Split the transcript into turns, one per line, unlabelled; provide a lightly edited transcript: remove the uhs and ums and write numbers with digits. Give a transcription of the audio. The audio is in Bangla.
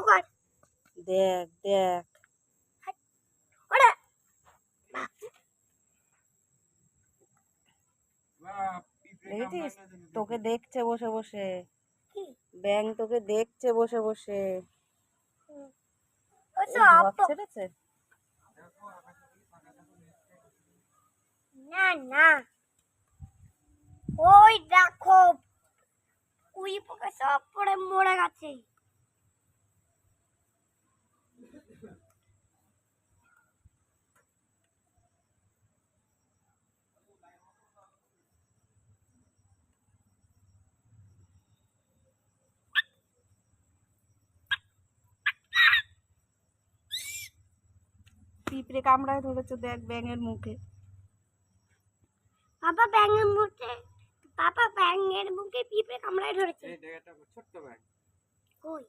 কর।
দেখ দেখ
ওরে
দেখেছিস তোকে দেখছে বসে বসে,
কি
ব্যাঙ তোকে দেখছে বসে বসে।
ও
এই
সব
ঝক ছেড়েছে।
না না ওই দেখো উই পোকা সব পড়ে মরে গেছে।
পিঁপড়ে কামড়ায় ধরেছে দেখ ব্যাঙের মুখে।
বাবা ব্যাঙের মুখে পিঁপড়ে কামড়ায় ধরেছে।
ছোট্ট ব্যাগ।
কই